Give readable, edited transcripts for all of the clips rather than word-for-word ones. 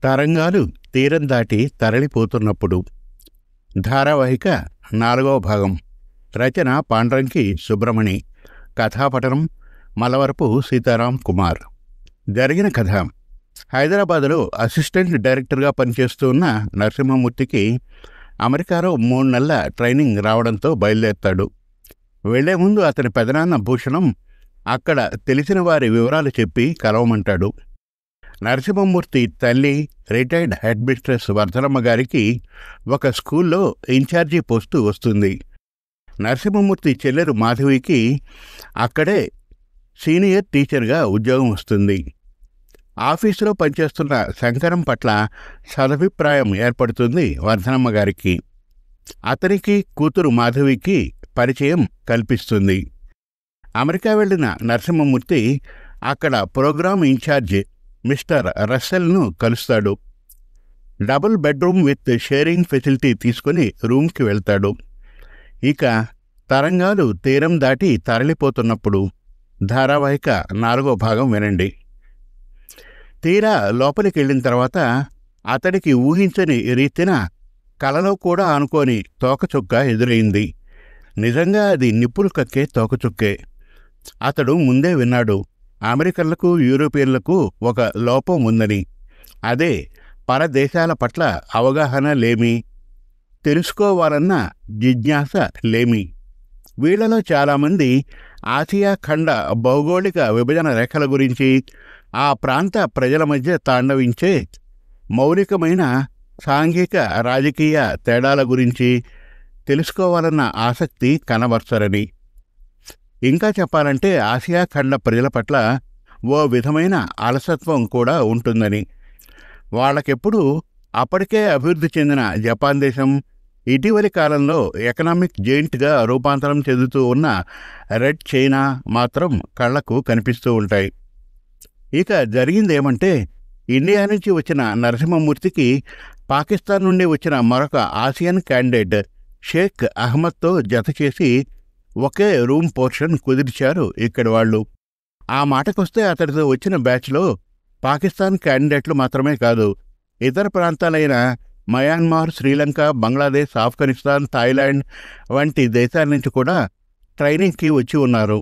తరంగాలు తీరం దాటి తరలిపోతున్నప్పుడు. ధారావాహిక 4వ భాగం. రచన పాండ్రంకి సుబ్రమణి. కథాపఠనం మలవరపు సీతారాం కుమార్. జరిగిన కథ: హైదరాబాదులో అసిస్టెంట్ డైరెక్టర్గా పనిచేస్తూ ఉన్న నరసింహమూర్తికి అమెరికాలో 3 నెలల ట్రైనింగ్ రావడంతో బయలుదేరతాడు. వెళ్లే ముందు అతని పెదనాన్న భూషణం అక్కడ తెలిసిన వారి వివరాలు చెప్పి కలవమంటాడు. నరసింహమూర్తి తల్లి రిటైర్డ్ హెడ్ మిస్ట్రెస్ వర్ధనమ్మ గారికి ఒక స్కూల్లో ఇన్ఛార్జి పోస్టు వస్తుంది. నరసింహమూర్తి చెల్లెరు మాధవికి అక్కడే సీనియర్ టీచర్గా ఉద్యోగం వస్తుంది. ఆఫీసులో పనిచేస్తున్న శంకరం పట్ల సదభిప్రాయం ఏర్పడుతుంది వర్ధనమ్మ గారికి. అతనికి కూతురు మాధవికి పరిచయం కల్పిస్తుంది. అమెరికా వెళ్లిన నరసింహమూర్తి అక్కడ ప్రోగ్రామ్ ఇన్ఛార్జ్ మిస్టర్ రస్సెల్ను కలుస్తాడు. Double bedroom with sharing facility తీసుకుని రూమ్కి వెళ్తాడు. ఇక తరంగాలు తీరం దాటి తరలిపోతున్నప్పుడు ధారావాహిక 4వ భాగం వినండి. తీరా లోపలికి వెళ్ళిన తర్వాత అతడికి ఊహించని రీతిన కలలో కూడా అనుకోని తోకచుక్క ఎదురైంది. నిజంగా అది నిప్పులు కక్కే తోకచుక్కే. అతడు ముందే విన్నాడు, అమెరికన్లకు యూరోపియన్లకు ఒక లోపం ఉందని. అదే పరదేశాల పట్ల అవగాహన లేమి, తెలుసుకోవాలన్న జిజ్ఞాస లేమి. వీళ్లలో చాలామంది ఆసియా ఖండ భౌగోళిక విభజన రేఖల గురించి, ఆ ప్రాంత ప్రజల మధ్య తాండవించే మౌలికమైన సాంఘిక రాజకీయ తేడాల గురించి తెలుసుకోవాలన్న ఆసక్తి కనబర్చరని. ఇంకా చెప్పాలంటే ఆసియా ఖండ ప్రజల పట్ల ఓ విధమైన అలసత్వం కూడా ఉంటుందని. వాళ్ళకెప్పుడు అప్పటికే అభివృద్ధి చెందిన జపాన్ దేశం, ఇటీవలి కాలంలో ఎకనామిక్ జెయింట్గా రూపాంతరం చెందుతూ ఉన్న రెడ్ చైనా మాత్రం కళ్లకు కనిపిస్తూ ఉంటాయి. ఇక జరిగిందేమంటే, ఇండియా నుంచి వచ్చిన నరసింహమూర్తికి పాకిస్తాన్ నుండి వచ్చిన మరొక ఆసియన్ క్యాండిడేట్ షేక్ అహ్మద్తో జత చేసి ఒకే రూమ్ పోర్షన్ కుదిర్చారు ఇక్కడి వాళ్ళు. ఆ మాటకొస్తే అతడితో వచ్చిన బ్యాచ్లో పాకిస్తాన్ క్యాండిడేట్లు మాత్రమే కాదు, ఇతర ప్రాంతాలైన మయన్మార్, శ్రీలంక, బంగ్లాదేశ్, ఆఫ్ఘనిస్తాన్, థాయిలాండ్ వంటి దేశాల నుంచి కూడా ట్రైనింగ్కి వచ్చి ఉన్నారు.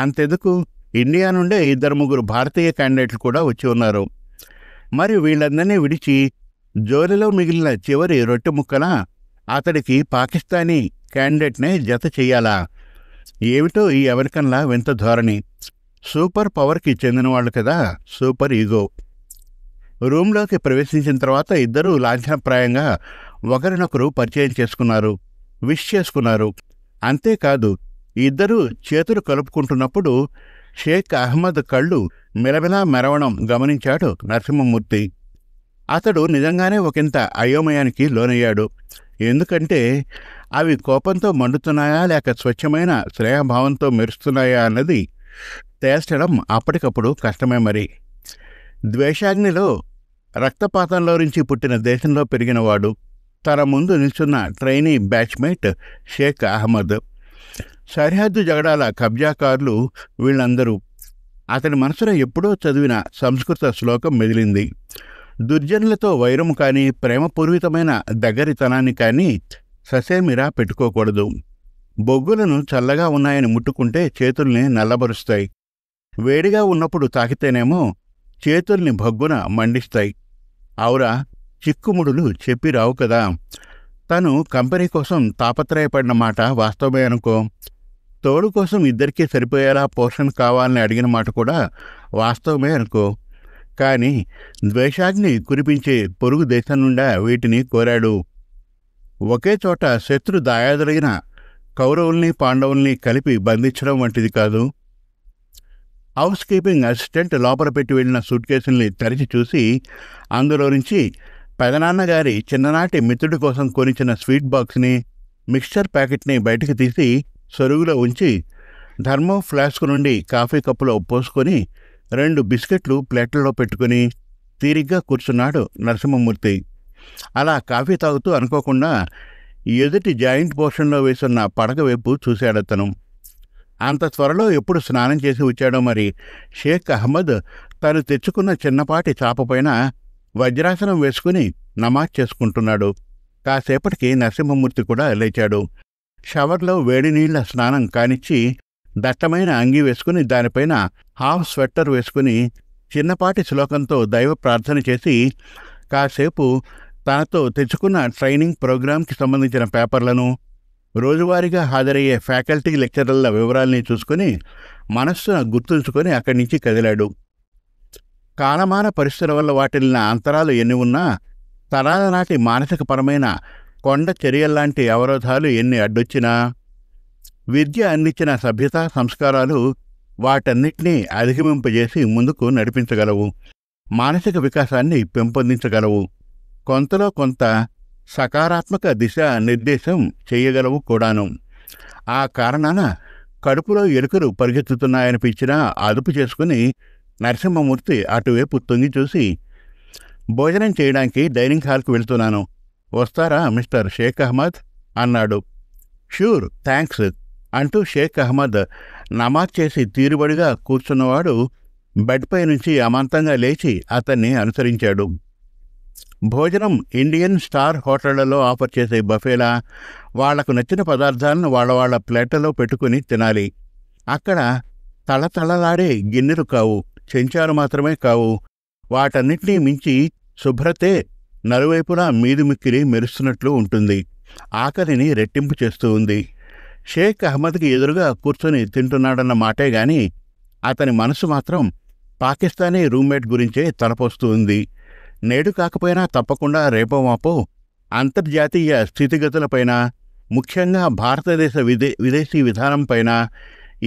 అంతెందుకు, ఇండియా నుండే 2-3 భారతీయ క్యాండిడేట్లు కూడా వచ్చి ఉన్నారు. మరి వీళ్ళందరినీ విడిచి జోలిలో మిగిలిన చివరి రొట్టె ముక్కన అతడికి పాకిస్తానీ క్యాండిడేట్నే జత చెయ్యాలా? ఏమిటో ఈ అమెరికన్ల వింత ధోరణి. సూపర్ పవర్కి చెందినవాళ్ళు కదా, సూపర్ ఈగో. రూమ్లోకి ప్రవేశించిన తర్వాత ఇద్దరూ లాంఛనప్రాయంగా ఒకరినొకరు పరిచయం చేసుకున్నారు, విష్ చేసుకున్నారు. అంతేకాదు, ఇద్దరూ చేతులు కలుపుకుంటున్నప్పుడు షేక్ అహ్మద్ కళ్ళు మిలమిలా మెరవడం గమనించాడు నరసింహమూర్తి. అతడు నిజంగానే ఒకంత అయోమయానికి లోనయ్యాడు. ఎందుకంటే అవి కోపంతో మండుతున్నాయా లేక స్వచ్ఛమైన స్నేహభావంతో మెరుస్తున్నాయా అన్నది తేల్చడం అప్పటికప్పుడు కష్టమే. మరి ద్వేషాగ్నిలో రక్తపాతంలో నుంచి పుట్టిన దేశంలో పెరిగినవాడు, తన ముందు నిల్చున్న ట్రైనీ బ్యాచ్మేట్ షేక్ అహ్మద్. సరిహద్దు జగడాల కబ్జాకారులు వీళ్ళందరూ. అతని మనసులో ఎప్పుడో చదివిన సంస్కృత శ్లోకం మెదిలింది. దుర్జనులతో వైరము కానీ, ప్రేమపూర్వితమైన దగ్గరితనాన్ని కానీ ససేమిరా పెట్టుకోకూడదు. బొగ్గులను చల్లగా ఉన్నాయని ముట్టుకుంటే చేతుల్ని నల్లబరుస్తాయి. వేడిగా ఉన్నప్పుడు తాకితేనేమో చేతుల్ని భగ్గున మండిస్తాయి. అవురా, చిక్కుముడులు చెప్పి రావు కదా. తను కంపెనీ కోసం తాపత్రయపడిన మాట వాస్తవమే అనుకో. తోడు కోసం ఇద్దరికీ సరిపోయేలా పోర్షన్ కావాలని అడిగిన మాట కూడా వాస్తవమే అనుకో. కానీ ద్వేషాగ్ని కురిపించే పొరుగు దేశం నుండా వీటిని కోరాడు. ఒకే చోట శత్రు దాయాదులైన కౌరవుల్ని పాండవుల్ని కలిపి బంధించడం వంటిది కాదు. హౌస్ కీపింగ్ అసిస్టెంట్ లోపల పెట్టి వెళ్లిన సూట్ కేసుల్ని తెరిచి చూసి అందులో నుంచి పెదనాన్నగారి చిన్ననాటి మిత్రుడి కోసం కొనిచిన స్వీట్ బాక్స్ని, మిక్స్చర్ ప్యాకెట్ని బయటికి తీసి సొరుగులో ఉంచి థర్మో ఫ్లాస్క్ నుండి కాఫీ కప్పులో పోసుకొని 2 బిస్కెట్లు ప్లేట్లలో పెట్టుకుని తీరిగ్గా కూర్చున్నాడు నరసింహమూర్తి. అలా కాఫీ తాగుతూ అనుకోకుండా ఎదుటి జాయింట్ పోర్షన్లో వేసున్న పడక వైపు చూశాడతను. అంత త్వరలో ఎప్పుడు స్నానం చేసి వచ్చాడో మరి. షేక్ అహ్మద్ తను తెచ్చుకున్న చిన్నపాటి చాపపైన వజ్రాసనం వేసుకుని నమాజ్ చేసుకుంటున్నాడు. కాసేపటికి నరసింహమూర్తి కూడా లేచాడు. షవర్లో వేడి నీళ్ల స్నానం కానిచ్చి దట్టమైన అంగీ వేసుకుని దానిపైన హాఫ్ స్వెట్టర్ వేసుకుని చిన్నపాటి శ్లోకంతో దైవ ప్రార్థన చేసి కాసేపు తనతో తెచ్చుకున్న ట్రైనింగ్ ప్రోగ్రాంకి సంబంధించిన పేపర్లను, రోజువారీగా హాజరయ్యే ఫ్యాకల్టీ లెక్చరర్ల వివరాల్ని చూసుకుని మనస్సున గుర్తుంచుకొని అక్కడి నుంచి కదిలాడు. కాలమాన పరిస్థితుల వల్ల వాటిల్లిన అంతరాలు ఎన్ని ఉన్నా, తరాల నాటి మానసికపరమైన కొండ చర్యల్లాంటి అవరోధాలు ఎన్ని అడ్డొచ్చినా, విద్య అందించిన సభ్యతా సంస్కారాలు వాటన్నిటినీ అధిగమింపజేసి ముందుకు నడిపించగలవు, మానసిక వికాసాన్ని పెంపొందించగలవు, కొంతలో కొంత సకారాత్మక దిశ నిర్దేశం చేయగలవు కూడాను. ఆ కారణాన కడుపులో ఎలుకలు పరిగెత్తుతున్నాయనిపించినా అదుపు చేసుకుని నరసింహమూర్తి అటువైపు తొంగి చూసి, భోజనం చేయడానికి డైనింగ్ హాల్కు వెళ్తున్నాను, వస్తారా మిస్టర్ షేక్ అహ్మద్ అన్నాడు. ష్యూర్, థ్యాంక్స్ అంటూ షేక్ అహ్మద్ నమాజ్ చేసి తీరుబడిగా కూర్చున్నవాడు బెడ్పై నుంచి అమాంతంగా లేచి అతన్ని అనుసరించాడు. భోజనం ఇండియన్ స్టార్ హోటళ్లలో ఆఫర్ చేసే బఫేలా వాళ్లకు నచ్చిన పదార్థాలను వాళ్ళ ప్లేట్లలో పెట్టుకుని తినాలి. అక్కడ తళతళలాడే గిన్నెలు కావు, చెంచాలు మాత్రమే కావు. వాటన్నిటినీ మించి శుభ్రతే నలువైపులా మీదుమిక్కిలి మెరుస్తున్నట్లు ఉంటుంది. ఆకలిని రెట్టింపు చేస్తూ ఉంది. షేక్ అహ్మద్కి ఎదురుగా కూర్చొని తింటున్నాడన్న మాటే గాని అతని మనసు మాత్రం పాకిస్తానీ రూమ్మేట్ గురించే తలపోస్తూ ఉంది. నేడు కాకపోయినా తప్పకుండా రేపోమాపో అంతర్జాతీయ స్థితిగతులపైన, ముఖ్యంగా భారతదేశ విదేశీ విధానంపైన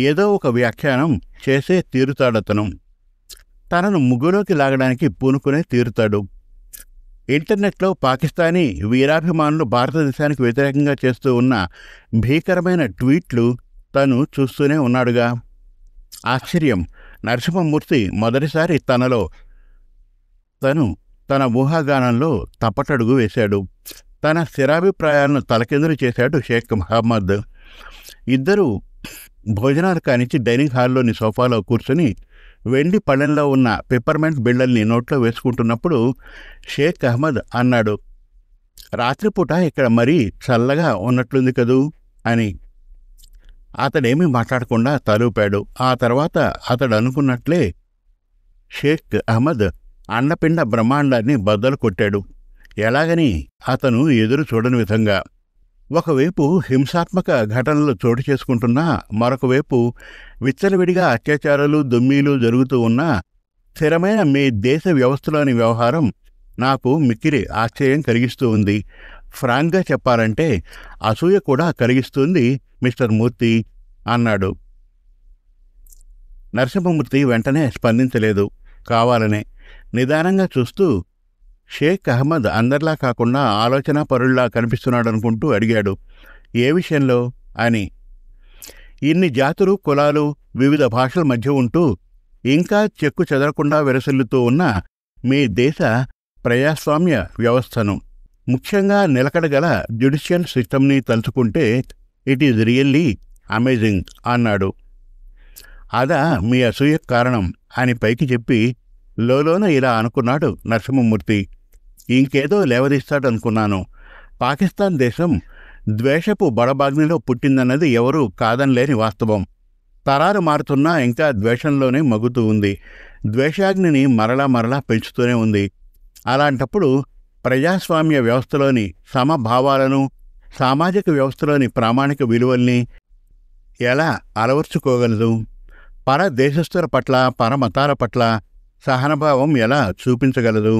ఏదో ఒక వ్యాఖ్యానం చేసే తీరుతాడతను. తనను ముగ్గులోకి లాగడానికి పూనుకునే తీరుతాడు. ఇంటర్నెట్లో పాకిస్తానీ వీరాభిమానులు భారతదేశానికి వ్యతిరేకంగా చేస్తూ ఉన్న భీకరమైన ట్వీట్లు తను చూస్తూనే ఉన్నాడుగా. ఆశ్చర్యం! నరసింహమూర్తి మొదటిసారి తన ఊహాగానంలో తప్పటడుగు వేశాడు. తన స్థిరాభిప్రాయాలను తలకిందులు చేశాడు షేక్ మహమ్మద్. ఇద్దరూ భోజనాలు కానిచ్చి డైనింగ్ హాల్లోని సోఫాలో కూర్చుని వెండి పళ్ళెంలో ఉన్న పెప్పర్మెంట్ బిళ్ళల్ని నోట్లో వేసుకుంటున్నప్పుడు షేక్ అహ్మద్ అన్నాడు, రాత్రిపూట ఇక్కడ మరీ చల్లగా ఉన్నట్లుంది కదూ అని. అతడేమీ మాట్లాడకుండా తలూపాడు. ఆ తర్వాత అతడు అనుకున్నట్లే షేక్ అహ్మద్ అండపిండ బ్రహ్మాండాన్ని బద్దలు కొట్టాడు. ఎలాగని అతను ఎదురు చూడని విధంగా. ఒకవైపు హింసాత్మక ఘటనలు చోటు చేసుకుంటున్నా, మరొకవైపు విచ్చలవిడిగా అత్యాచారాలు, దొమ్మీలు జరుగుతూ ఉన్నా స్థిరమైన మీ దేశ వ్యవస్థలోని వ్యవహారం నాకు మిక్కిలి ఆశ్చర్యం కలిగిస్తూ ఉంది. ఫ్రాంక్గా చెప్పాలంటే అసూయ కూడా కలిగిస్తుంది మిస్టర్ మూర్తి అన్నాడు. నరసింహమూర్తి వెంటనే స్పందించలేదు. కావాలనే నిదానంగా చూస్తూ షేక్ అహ్మద్ అందరిలా కాకుండా ఆలోచనా పరుల్లా కనిపిస్తున్నాడనుకుంటూ అడిగాడు, ఏ విషయంలో అని. ఇన్ని జాతులు, కులాలు, వివిధ భాషల మధ్య ఉంటూ ఇంకా చెక్కు చెదరకుండా విరసిల్లుతూ ఉన్న మీ దేశ ప్రజాస్వామ్య వ్యవస్థను, ముఖ్యంగా నిలకడగల జ్యుడిషియల్ సిస్టమ్ని తలుచుకుంటే ఇట్ ఈజ్ రియల్లీ అమేజింగ్ అన్నాడు. అదా మీ అసూయ కారణం అని పైకి చెప్పి లోలోన ఇలా అనుకున్నాడు నరసింహమూర్తి. ఇంకేదో లేవదీస్తాడనుకున్నాను. పాకిస్తాన్ దేశం ద్వేషపు బడబాగ్నిలో పుట్టిందన్నది ఎవరూ కాదనలేని వాస్తవం. తరాలు మారుతున్నా ఇంకా ద్వేషంలోనే మగ్గుతూ ఉంది. ద్వేషాగ్నిని మరలా పెంచుతూనే ఉంది. అలాంటప్పుడు ప్రజాస్వామ్య వ్యవస్థలోని సమభావాలను, సామాజిక వ్యవస్థలోని ప్రామాణిక విలువల్ని ఎలా అలవర్చుకోగలదు? పర దేశస్థుల పట్ల, పరమతాల పట్ల సహనభావం ఎలా చూపించగలదు?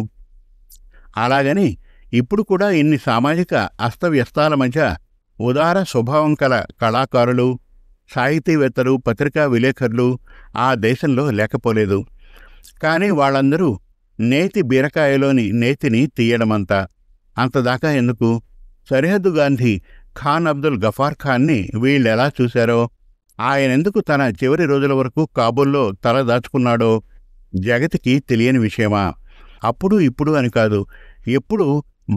అలాగని ఇప్పుడు కూడా ఇన్ని సామాజిక అస్తవ్యస్తాల మధ్య ఉదార స్వభావం కల కళాకారులు, సాహితీవేత్తలు, పత్రికా విలేకరులు ఆ దేశంలో లేకపోలేదు. కానీ వాళ్ళందరూ నేతి బీరకాయలోని నేతిని తీయడమంతా. అంతదాకా ఎందుకు? సరిహద్దు గాంధీ ఖాన్ అబ్దుల్ గఫార్ ఖాన్ని వీళ్ళెలా చూశారో, ఆయనెందుకు తన చివరి రోజుల వరకు కాబూల్లో తల దాచుకున్నాడో జగతికి తెలియని విషయమా? అప్పుడు ఇప్పుడు అని కాదు, ఎప్పుడు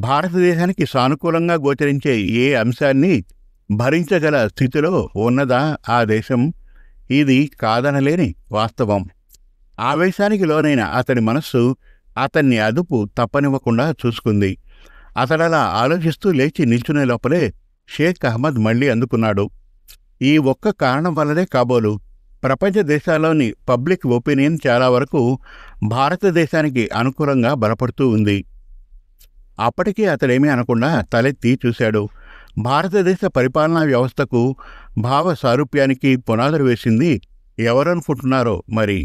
భారతదేశానికి సానుకూలంగా గోచరించే ఏ అంశాన్ని భరించగల స్థితిలో ఉన్నదా ఆ దేశం? ఇది కాదనలేని వాస్తవం. ఆవేశానికి లోనైన అతడి మనస్సు అతన్ని అదుపు తప్పనివ్వకుండా చూసుకుంది. అతడలా ఆలోచిస్తూ లేచి నిల్చునే లోపలే షేక్ అహ్మద్ మళ్లీ అందుకున్నాడు. ఈ ఒక్క కారణం వల్లనే కాబోలు ప్రపంచ దేశాల్లోని పబ్లిక్ ఒపీనియన్ చాలా వరకు భారతదేశానికి అనుకూలంగా బలపడుతూ ఉంది. అప్పటికీ అతడేమీ అనకుండా తలెత్తి చూశాడు. భారతదేశ పరిపాలనా వ్యవస్థకు భావ సారూప్యానికి పునాదులు వేసింది ఎవరనుకుంటున్నారో మరి?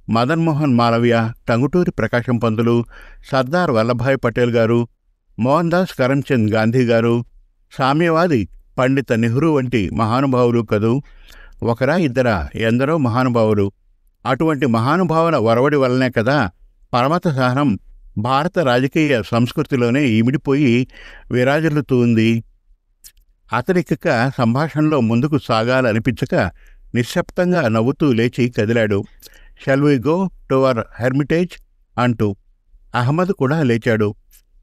మదన్మోహన్ మాలవ్య, టంగుటూరి ప్రకాశం పంతులు, సర్దార్ వల్లభాయ్ పటేల్ గారు, మోహన్ దాస్ కరమ్చంద్ గాంధీ గారు, సామ్యవాది పండిత నెహ్రూ వంటి మహానుభావులు కదూ. ఒకరా ఇద్దరా, ఎందరో మహానుభావులు. అటువంటి మహానుభావుల వరవడి వల్లనే కదా పరమత సహనం భారత రాజకీయ సంస్కృతిలోనే ఇమిడిపోయి విరాజిల్లుతూ ఉంది. అతడిక సంభాషణలో ముందుకు సాగాలనిపించక నిశ్శబ్దంగా నవ్వుతూ లేచి కదిలాడు. Shall we go to our hermitage అంటూ. అహ్మద్ కూడా లేచాడు.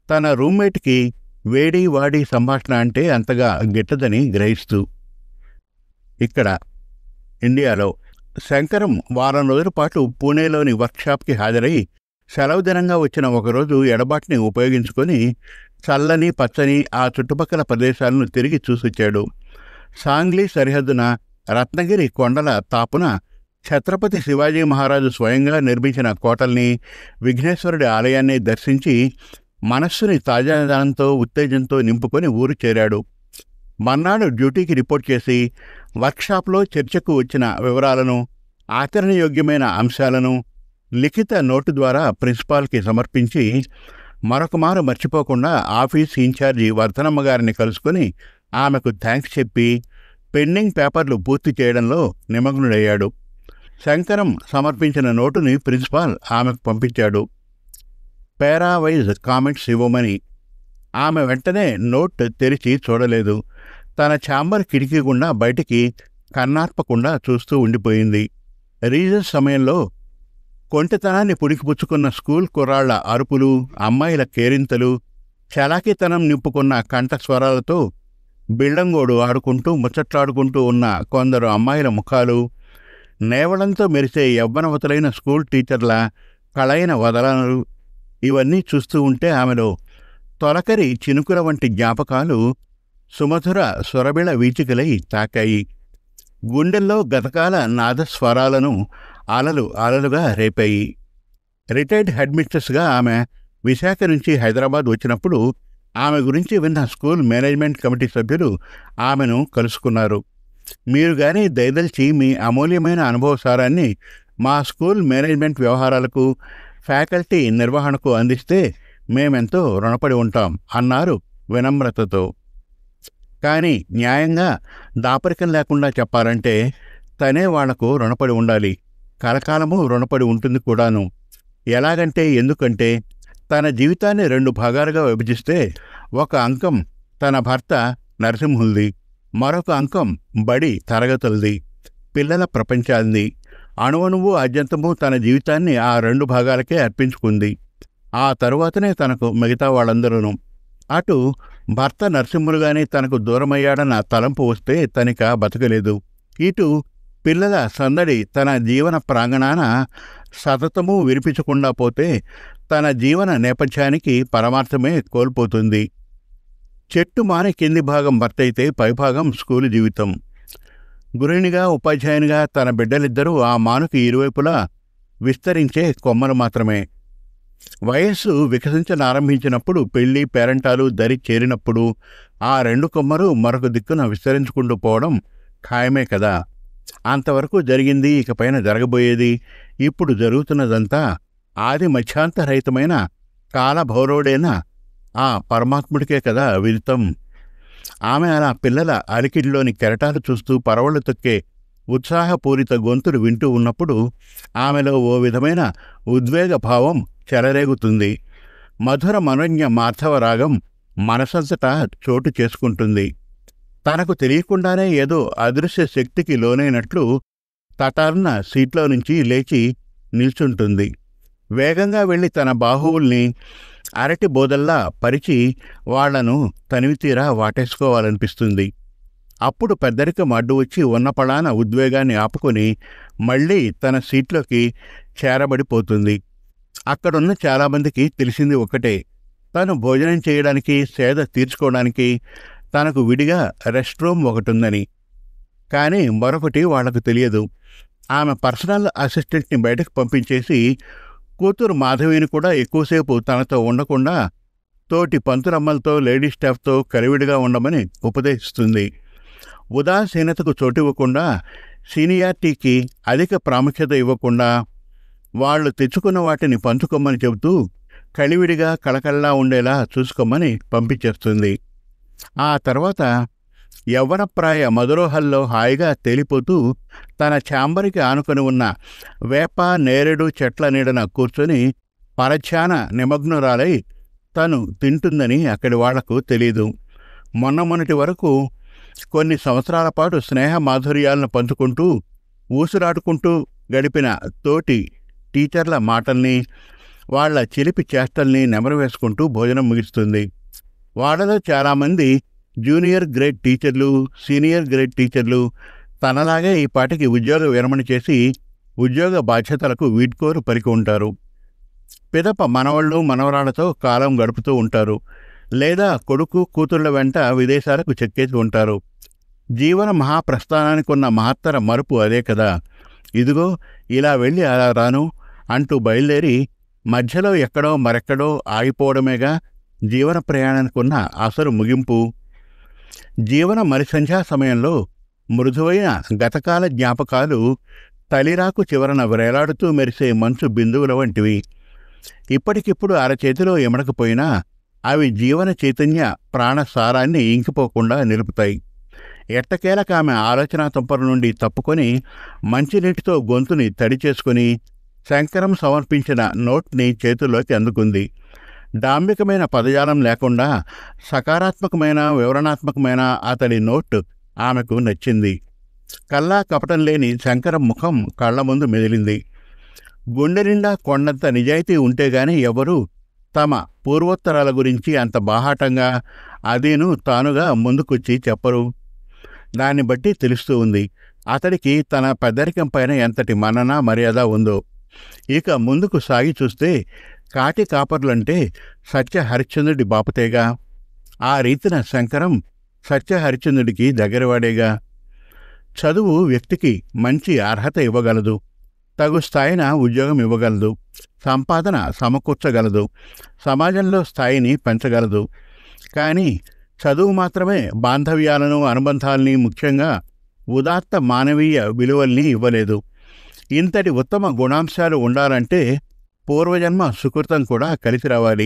తన రూమ్మేట్కి వేడి వాడి సంభాషణ అంటే అంతగా గిట్టదని గ్రహిస్తూ. ఇక్కడ ఇండియాలో శంకరం వారం రోజుల పాటు పూణేలోని వర్క్షాప్కి హాజరై సెలవు దినంగా వచ్చిన ఒకరోజు ఎడబాటుని ఉపయోగించుకొని చల్లని పచ్చని ఆ చుట్టుపక్కల ప్రదేశాలను తిరిగి చూసొచ్చాడు. సాంగ్లీ సరిహద్దున రత్నగిరి కొండల తాపున ఛత్రపతి శివాజీ మహారాజు స్వయంగా నిర్మించిన కోటల్ని, విఘ్నేశ్వరుడి ఆలయాన్ని దర్శించి మనస్సుని తాజాదనంతో ఉత్తేజంతో నింపుకొని ఊరు చేరాడు. మర్నాడు డ్యూటీకి రిపోర్ట్ చేసి వర్క్షాప్లో చర్చకు వచ్చిన వివరాలను, ఆచరణయోగ్యమైన అంశాలను లిఖిత నోటు ద్వారా ప్రిన్సిపాల్కి సమర్పించి మరొకమారు మర్చిపోకుండా ఆఫీస్ ఇన్ఛార్జి వర్ధనమ్మ గారిని కలుసుకొని ఆమెకు థ్యాంక్స్ చెప్పి పెండింగ్ పేపర్లు పూర్తి చేయడంలో నిమగ్నుడయ్యాడు. శంకరం సమర్పించిన నోటుని ప్రిన్సిపాల్ ఆమెకు పంపించాడు. పేరావైజ్ కామెంట్స్ ఇవ్వమని. ఆమె వెంటనే నోట్ తెరిచి చూడలేదు. తన ఛాంబర్ కిటికీ గుండా బయటికి కన్నార్పకుండా చూస్తూ ఉండిపోయింది. రీజెస్ సమయంలో కొంటెతనాన్ని పుడికిపుచ్చుకున్న స్కూల్ కుర్రాళ్ల అరుపులు, అమ్మాయిల కేరింతలు, చలాకీతనం నింపుకున్న కంఠస్వరాలతో బిల్డంగోడు ఆడుకుంటూ ముచ్చట్లాడుకుంటూ ఉన్న కొందరు అమ్మాయిల ముఖాలు, నేవళంతో మెరిసే యవ్వనవతులైన స్కూల్ టీచర్ల కళైన వదలనలు, ఇవన్నీ చూస్తూ ఉంటే ఆమెలో తొలకరి చినుకుల వంటి జ్ఞాపకాలు సుమధుర స్వరబిళ వీచికలై తాకాయి. గుండెల్లో గతకాల నాదస్వరాలను అలలు అలలుగా రేపాయి. రిటైర్డ్ హెడ్ మిస్ట్రెస్గా ఆమె విశాఖ నుంచి హైదరాబాద్ వచ్చినప్పుడు ఆమె గురించి విన్న స్కూల్ మేనేజ్మెంట్ కమిటీ సభ్యులు ఆమెను కలుసుకున్నారు. మీరు గానీ దయదలిచి మీ అమూల్యమైన అనుభవసారాన్ని మా స్కూల్ మేనేజ్మెంట్ వ్యవహారాలకు, ఫ్యాకల్టీ నిర్వహణకు అందిస్తే మేమెంతో రుణపడి ఉంటాం అన్నారు వినమ్రతతో. కానీ న్యాయంగా దాపరికం లేకుండా చెప్పాలంటే తనే వాళ్లకు రుణపడి ఉండాలి. కలకాలము రుణపడి ఉంటుంది కూడాను. ఎలాగంటే ఎందుకంటే తన జీవితాన్ని 2 భాగాలుగా విభజిస్తే ఒక అంకం తన భర్త నరసింహుల్ది, మరొక అంకం బడి తరగతులది, పిల్లల ప్రపంచాల్ది. అణువణువు అద్యంతము తన జీవితాన్ని ఆ 2 భాగాలకే అర్పించుకుంది. ఆ తరువాతనే తనకు మిగతా వాళ్ళందరూను. అటు భర్త నరసింహులుగానే తనకు దూరమయ్యాడన్న తలంపు వస్తే తనిక బతకలేదు. ఇటు పిల్లల సందడి తన జీవన ప్రాంగణాన సతతము వినిపించకుండా పోతే తన జీవన నేపథ్యానికి పరమార్థమే కోల్పోతుంది. చెట్టు మాని కింది భాగం భర్త అయితే పైభాగం స్కూలు జీవితం. గృహిణిగా, ఉపాధ్యాయునిగా తన బిడ్డలిద్దరూ ఆ మానుకి ఇరువైపులా విస్తరించే కొమ్మలు మాత్రమే. వయస్సు వికసించనారంభించినప్పుడు, పెళ్లి పేరంటాలు దరి చేరినప్పుడు ఆ 2 కొమ్మలు మరొక దిక్కున విస్తరించుకుంటూ పోవడం ఖాయమే కదా. అంతవరకు జరిగింది, ఇకపైన జరగబోయేది, ఇప్పుడు జరుగుతున్నదంతా ఆది మధ్యాంతరహితమైన కాలభౌరవుడైన ఆ పరమాత్ముడికే కదా విదితం. ఆమె అలా పిల్లల అలికిడిలోని కెరటాలు చూస్తూ పరవళ్లు తొక్కే ఉత్సాహపూరిత గొంతులు వింటూ ఉన్నప్పుడు ఆమెలో ఓ విధమైన ఉద్వేగ భావం చెలరేగుతుంది. మధుర మనోజ్ఞ మాధవ రాగం మనసంతటా చోటు చేసుకుంటుంది. తనకు తెలియకుండానే ఏదో అదృశ్య శక్తికి లోనైనట్లు తటార్న సీట్లో నుంచి లేచి నిల్చుంటుంది. వేగంగా వెళ్ళి తన బాహువుల్ని అరటి బోదల్లా పరిచి వాళ్లను తనివితీరా వాటేసుకోవాలనిపిస్తుంది. అప్పుడు పెద్దరికం అడ్డు వచ్చి ఉన్నపళాన ఉద్వేగాన్ని ఆపుకొని మళ్లీ తన సీట్లోకి చేరబడిపోతుంది. అక్కడున్న చాలామందికి తెలిసింది ఒకటే, తను భోజనం చేయడానికి, సేద తీర్చుకోవడానికి తనకు విడిగా రెస్ట్ రూమ్ ఒకటుందని. కానీ మరొకటి వాళ్లకు తెలియదు. ఆమె పర్సనల్ అసిస్టెంట్ని బయటకు పంపించేసి కూతురు మాధవిని కూడా ఎక్కువసేపు తనతో ఉండకుండా తోటి పంతులమ్మలతో, లేడీ స్టాఫ్తో కలివిడిగా ఉండమని ఉపదేశిస్తుంది. ఉదాసీనతకు చోటివ్వకుండా, సీనియారిటీకి అధిక ప్రాముఖ్యత ఇవ్వకుండా వాళ్ళు తెచ్చుకున్న వాటిని పంచుకోమని చెబుతూ కలివిడిగా కళకళలా ఉండేలా చూసుకోమని పంపించేస్తుంది. ఆ తర్వాత యవ్వనప్రాయ మధురోహల్లో హాయిగా తేలిపోతూ తన ఛాంబరికి ఆనుకొని ఉన్న వేప, నేరేడు చెట్ల నీడన కూర్చొని పరధ్యాన నిమగ్నురాలై తను తింటుందని అక్కడి వాళ్లకు తెలీదు. మొన్నటి వరకు కొన్ని సంవత్సరాల పాటు స్నేహ మాధుర్యాలను పంచుకుంటూ ఊసురాడుకుంటూ గడిపిన తోటి టీచర్ల మాటల్ని, వాళ్ల చిలిపి చేష్టల్ని నెమరు వేసుకుంటూ భోజనం ముగిస్తుంది. వాళ్లలో చాలామంది జూనియర్ గ్రేడ్ టీచర్లు, సీనియర్ గ్రేడ్ టీచర్లు తనలాగే ఈ పాటికి ఉద్యోగ విరమణ చేసి ఉద్యోగ బాధ్యతలకు వీడ్కోరు పలికి ఉంటారు. పిదప మనవళ్ళు, మనవరాళ్లతో కాలం గడుపుతూ ఉంటారు. లేదా కొడుకు, కూతుళ్ల వెంట విదేశాలకు చెక్కేసి ఉంటారు. జీవన మహాప్రస్థానానికి ఉన్న మహత్తర మరుపు అదే కదా. ఇదిగో ఇలా వెళ్ళి అలా రాను అంటూ బయలుదేరి మధ్యలో ఎక్కడో మరెక్కడో ఆగిపోవడమేగా జీవన ప్రయాణానికి ఉన్న అసలు ముగింపు. జీవన మరిసంధ్యా సమయంలో మృదువైన గతకాల జ్ఞాపకాలు తలిరాకు చివరన వ్రేలాడుతూ మెరిసే మంచు బిందువుల వంటివి. ఇప్పటికిప్పుడు అరచేతిలో ఎమడకపోయినా అవి జీవన చైతన్య ప్రాణసారాన్ని ఇంకిపోకుండా నిలుపుతాయి. ఎట్టకేలకామె ఆలోచనా తుంపర నుండి తప్పుకొని మంచినీటితో గొంతుని తడి చేసుకుని శంకరం సమర్పించిన నోట్ని చేతుల్లోకి అందుకుంది. డాంబికమైన పదజాలం లేకుండా సకారాత్మకమైన, వివరణాత్మకమైన అతడి నోట్ ఆమెకు నచ్చింది. కల్లా కపటం లేని శంకరం ముఖం కళ్ల ముందు మెదిలింది. గుండె నిండా కొండంత నిజాయితీ ఉంటేగాని ఎవరూ తమ పూర్వోత్తరాల గురించి అంత బాహాటంగా అదీను తానుగా ముందుకొచ్చి చెప్పరు. దాన్ని బట్టి తెలుస్తూ ఉంది అతడికి తన పెద్దరికం పైన ఎంతటి మన్నన, మర్యాద ఉందో. ఇక ముందుకు సాగి చూస్తే కాటి కాపర్లంటే సత్య హరిశ్చంద్రుడి బాపతేగా. ఆ రీతిన శంకరం సత్య హరిశ్చంద్రుడికి దగ్గరవాడేగా. చదువు వ్యక్తికి మంచి అర్హత ఇవ్వగలదు, తగు స్థాయిన ఉద్యోగం ఇవ్వగలదు, సంపాదన సమకూర్చగలదు, సమాజంలో స్థాయిని పెంచగలదు. కానీ చదువు మాత్రమే బాంధవ్యాలను, అనుబంధాల్ని, ముఖ్యంగా ఉదాత్త మానవీయ విలువల్ని ఇవ్వలేదు. ఇంతటి ఉత్తమ గుణాంశాలు ఉండాలంటే పూర్వజన్మ సుకృతం కూడా కలిసి రావాలి.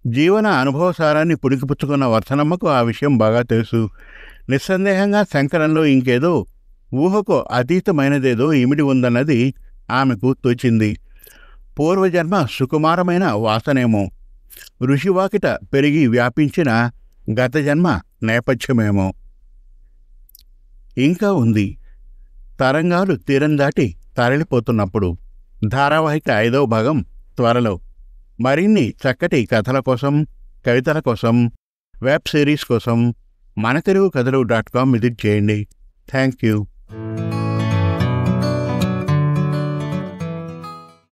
జీవన అనుభవసారాన్ని పుణికిపుచ్చుకున్న వర్ధనమ్మకు ఆ విషయం బాగా తెలుసు. నిస్సందేహంగా శంకరంలో ఇంకేదో ఊహకు అతీతమైనదేదో ఇమిడి ఉందన్నది ఆమెకు తోచింది. పూర్వజన్మ సుకుమారమైన వాసనేమో, ఋషివాకిట పెరిగి వ్యాపించిన గతజన్మ నేపథ్యమేమో. ఇంకా ఉంది. తరంగాలు తీరం దాటి తరలిపోతున్నప్పుడు ధారావాహిక 5వ భాగం త్వరలో. మరిన్ని చక్కటి కథల కోసం, కవితల కోసం, వెబ్ సిరీస్ కోసం మనతెలుగుకథలు.com విజిట్ చేయండి. Thank you.